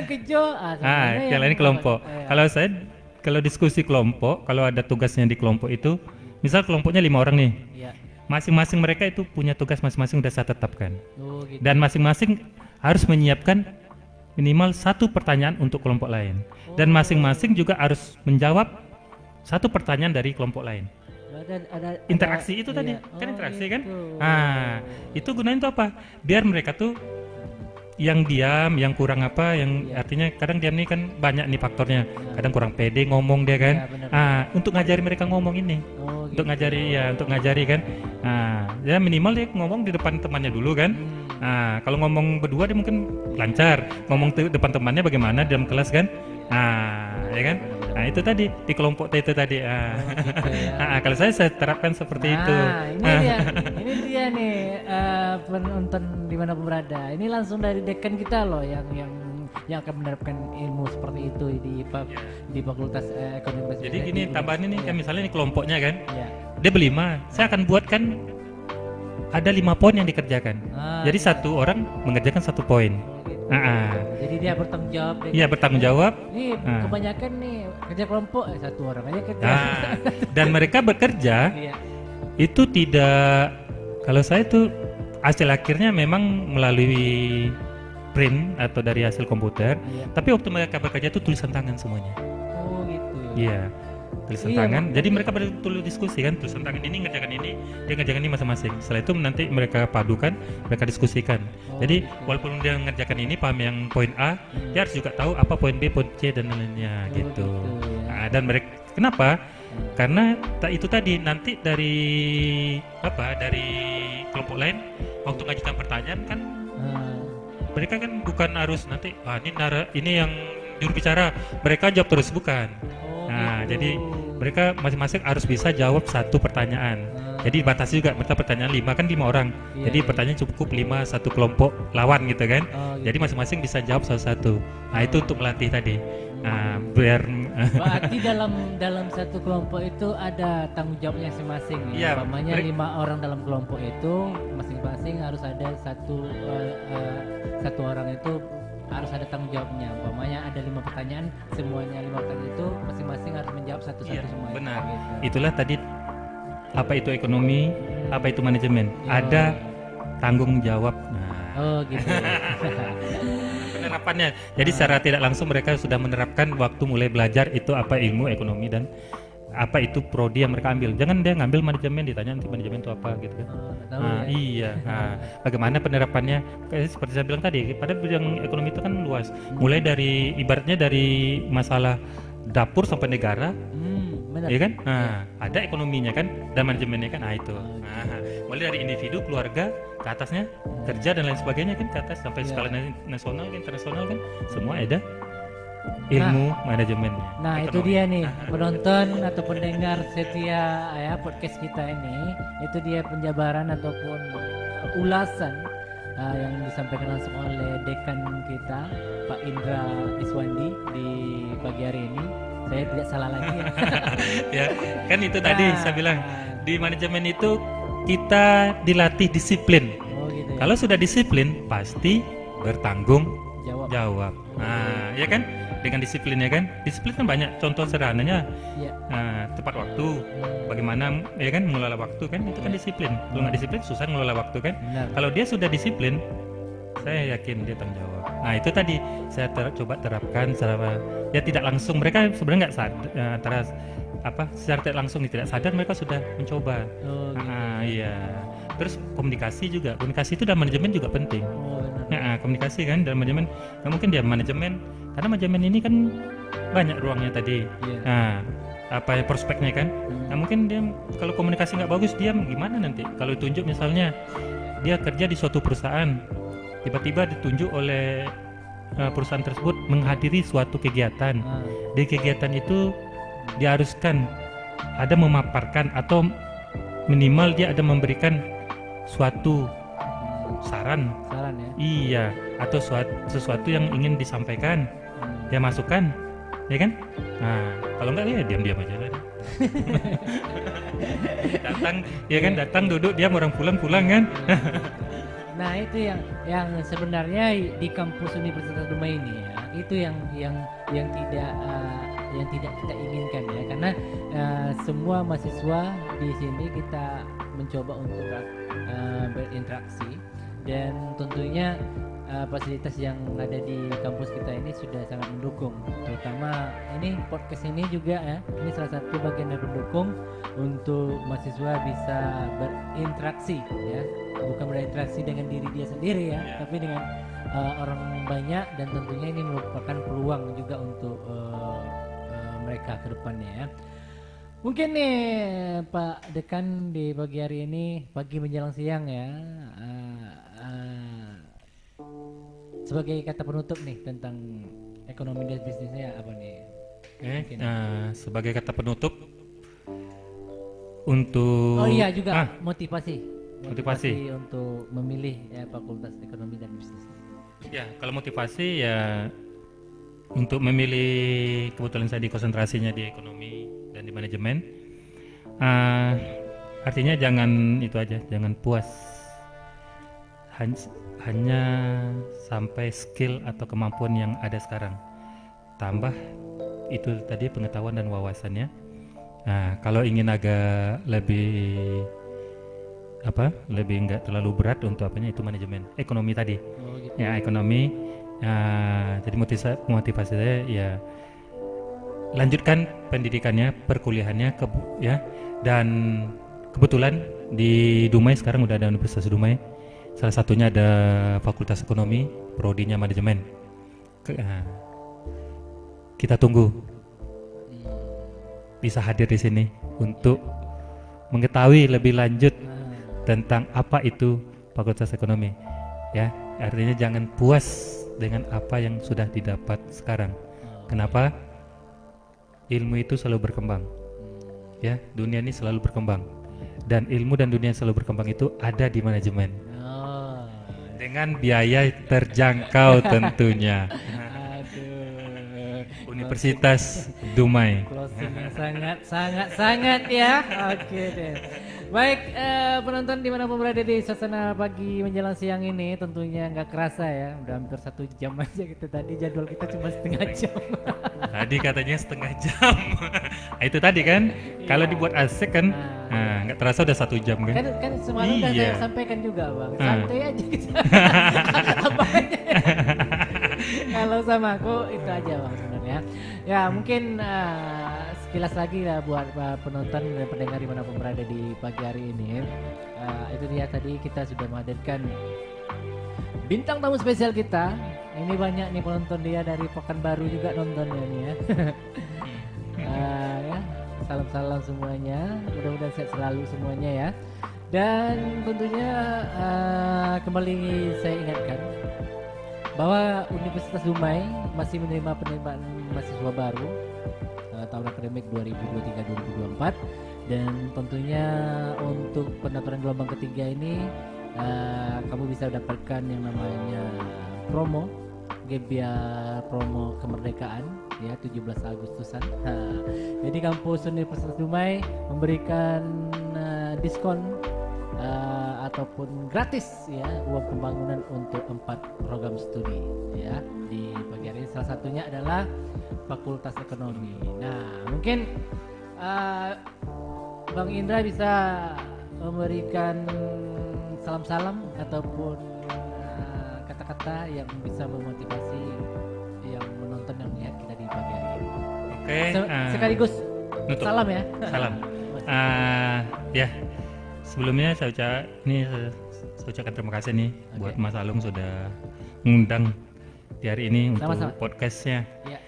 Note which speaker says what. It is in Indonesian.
Speaker 1: kejo.
Speaker 2: Yang lain kelompok. Kalau saya, kalau diskusi kelompok, kalau ada tugasnya di kelompok itu, misal kelompoknya 5 orang nih, masing-masing mereka itu punya tugas masing-masing udah saya tetapkan.
Speaker 1: Gitu.
Speaker 2: Dan masing-masing harus menyiapkan minimal 1 pertanyaan untuk kelompok lain. Dan masing-masing juga harus menjawab 1 pertanyaan dari kelompok lain. Interaksi itu tadi, kan interaksi kan? Itu gunanya itu apa? Biar mereka tuh yang diam, yang kurang apa, yang artinya kadang diam nih kan banyak nih faktornya. Kadang kurang pede ngomong dia kan. Untuk ngajari mereka ngomong ini. Untuk ngajari kan. Ya minimal dia ngomong di depan temannya dulu kan. Kalau ngomong berdua dia mungkin lancar. Ngomong depan temannya bagaimana dalam kelas kan. Ya kan. Itu tadi di kelompok itu tadi. Kalau saya terapkan seperti itu.
Speaker 1: Ini dia nih penonton dimanapun berada. Ini langsung dari dekan kita loh yang akan menerapkan ilmu seperti itu di Fakultas Ekonomi.
Speaker 2: Jadi gini tambahan ini kan misalnya ini kelompoknya kan. Dia berlima. Saya akan buatkan ada 5 poin yang dikerjakan. Jadi 1 orang mengerjakan 1 poin.
Speaker 1: Jadi dia bertanggung jawab.
Speaker 2: Iya bertanggung jawab.
Speaker 1: Nih kebanyakan nih kerja kelompok 1 orang aja kerja.
Speaker 2: Dan mereka bekerja itu tidak, kalau saya tuh hasil akhirnya memang melalui print atau dari hasil komputer. Tapi waktu mereka bekerja itu tulisan tangan semuanya.
Speaker 1: Gitu.
Speaker 2: Iya. Tulisan tangan. Jadi mereka betul diskusi kan, tulisan tangan ini ngerjakan ini, dia ngerjakan ini masing-masing. Setelah itu nanti mereka padukan, mereka diskusikan. Jadi walaupun dia ngerjakan ini paham yang poin A, dia harus juga tahu apa poin B, poin C dan lainnya gitu. Dan mereka kenapa? Karena itu tadi nanti dari kelompok lain waktu ngajukan pertanyaan kan mereka kan bukan harus nanti ini yang juru bicara, mereka jawab terus bukan. Jadi mereka masing-masing harus bisa jawab 1 pertanyaan. Jadi batasi juga mereka pertanyaan 5 kan 5 orang. Jadi pertanyaan cukup 5 1 kelompok lawan gitu kan. Jadi masing-masing bisa jawab satu-satu. Itu untuk melatih tadi. Biar
Speaker 1: berarti dalam 1 kelompok itu ada tanggung jawabnya masing-masing. Umpamanya 5 orang dalam kelompok itu masing-masing harus ada satu orang itu harus ada tanggung jawabnya. Umpamanya ada 5 pertanyaan, semuanya 5 pertanyaan itu masing-masing harus menjawab satu-satu semua.
Speaker 2: Benar. Itulah tadi apa itu ekonomi, apa itu manajemen. Ada tanggung jawab.
Speaker 1: Gitu.
Speaker 2: Penerapannya. Jadi secara tidak langsung mereka sudah menerapkan waktu mulai belajar itu apa ilmu ekonomi dan apa itu prodi yang mereka ambil. Jangan dia ngambil manajemen ditanya nanti manajemen itu apa gitu kan. Bagaimana penerapannya? Seperti saya bilang tadi, pada bidang ekonomi itu kan luas. Mulai dari ibaratnya dari masalah dapur sampai negara. Ya kan? Ada ekonominya kan dan manajemennya kan itu. Mulai dari individu, keluarga, ke atasnya kerja dan lain sebagainya kan ke atas sampai skala nasional, internasional kan semua ada ilmu manajemennya.
Speaker 1: Itu dia nih penonton atau pendengar setia podcast kita ini, itu dia penjabaran ataupun ulasan yang disampaikan langsung oleh dekan kita Pak Indra Iswandi di pagi hari ini. Saya tidak salah lagi
Speaker 2: ya kan itu tadi saya bilang di manajemen itu kita dilatih disiplin.
Speaker 1: Gitu ya.
Speaker 2: Kalau sudah disiplin pasti bertanggung jawab. Ya kan? Dengan disiplinnya kan, disiplin kan banyak contoh sederhananya. Tepat waktu, bagaimana ya kan mengelola waktu kan itu kan disiplin. Kalau nggak disiplin susah mengelola waktu kan. Kalau dia sudah disiplin, saya yakin dia tanggung jawab. Itu tadi saya coba terapkan secara ya tidak langsung. Mereka sebenarnya nggak sadar secara tidak langsung tidak sadar mereka sudah mencoba. Iya. Terus komunikasi juga, komunikasi itu dalam manajemen juga penting. Komunikasi kan dalam manajemen, nggak mungkin dia manajemen karena manajemen ini kan banyak ruangnya tadi. Prospeknya kan. Mungkin dia kalau komunikasi nggak bagus dia gimana nanti? Kalau ditunjuk misalnya dia kerja di suatu perusahaan, tiba-tiba ditunjuk oleh perusahaan tersebut menghadiri suatu kegiatan. Di kegiatan itu diharuskan ada memaparkan atau minimal dia ada memberikan suatu saran
Speaker 1: ya.
Speaker 2: Iya, atau sesuatu yang ingin disampaikan, dia masukkan, ya kan? Kalau enggak ya diam-diam aja lah. datang duduk diam, orang pulang kan.
Speaker 1: Itu yang sebenarnya di kampus Universitas Dumai ini ya, Itu yang tidak kita inginkan ya, karena semua mahasiswa di sini kita mencoba untuk berinteraksi, dan tentunya fasilitas yang ada di kampus kita ini sudah sangat mendukung, terutama ini podcast ini juga ya, ini salah satu bagian yang mendukung untuk mahasiswa bisa berinteraksi ya, bukan berinteraksi dengan diri dia sendiri ya, tapi dengan orang banyak, dan tentunya ini merupakan peluang juga untuk mereka ke depannya ya. Mungkin nih Pak Dekan di pagi hari ini, pagi menjelang siang ya, sebagai kata penutup nih tentang ekonomi dan bisnisnya apa nih?
Speaker 2: Sebagai kata penutup untuk
Speaker 1: juga motivasi untuk memilih ya fakultas ekonomi dan bisnis.
Speaker 2: Ya, kalau motivasi ya untuk memilih, kebetulan saya di konsentrasinya di ekonomi dan di manajemen, artinya jangan itu aja, jangan puas hanya sampai skill atau kemampuan yang ada sekarang, tambah itu tadi pengetahuan dan wawasannya. Nah, kalau ingin agak lebih nggak terlalu berat untuk itu manajemen ekonomi tadi. Gitu. Ya, ekonomi. Jadi motivasi saya ya lanjutkan pendidikannya, perkuliahannya dan kebetulan di Dumai sekarang udah ada Universitas Dumai, salah satunya ada Fakultas Ekonomi, prodinya manajemen. Kita tunggu bisa hadir di sini untuk mengetahui lebih lanjut tentang apa itu Fakultas Ekonomi ya. Artinya jangan puas dengan apa yang sudah didapat sekarang. Kenapa? Ilmu itu selalu berkembang ya, dunia ini selalu berkembang, dan ilmu dan dunia yang selalu berkembang itu ada di manajemen dengan biaya terjangkau tentunya. Universitas Dumai.
Speaker 1: Closing yang sangat ya. Oke deh. Baik, penonton dimanapun berada di suasana pagi menjelang siang ini, tentunya nggak kerasa ya, udah hampir 1 jam aja kita, tadi jadwal kita cuma setengah jam.
Speaker 2: Tadi katanya setengah jam. Itu tadi kan, kalau dibuat asik kan, nggak terasa udah 1 jam kan?
Speaker 1: Kan semalam udah saya sampaikan juga bang, santai aja kita. Kalau sama aku itu aja bang sebenarnya. Ya mungkin sekilas lagi lah buat penonton dan pendengar dimanapun berada di pagi hari ini. Itu dia tadi kita sudah menghadirkan bintang tamu spesial kita. Ini banyak nih penonton dia dari Pekanbaru juga nontonnya nih ya. Ya, salam-salam semuanya. Mudah-mudahan sehat selalu semuanya ya. Dan tentunya kembali saya ingatkan bahwa Universitas Dumai masih menerima penerimaan mahasiswa baru tahun akademik 2023-2024, dan tentunya untuk pendaftaran gelombang ketiga ini kamu bisa dapatkan yang namanya promo Gebiar promo kemerdekaan ya 17 Agustusan. Jadi kampus Universitas Dumai memberikan diskon ataupun gratis ya uang pembangunan untuk 4 program studi ya di pagi hari ini. Salah satunya adalah Fakultas Ekonomi. Nah mungkin Bang Indra bisa memberikan salam-salam ataupun kata-kata yang bisa memotivasi yang menonton dan melihat kita di pagi hari ini.
Speaker 2: Oke.
Speaker 1: Sekaligus nutup. Salam ya.
Speaker 2: Salam. Ya. Sebelumnya saya ucapkan terima kasih nih buat Mas Alung sudah mengundang di hari ini untuk podcastnya. Ya.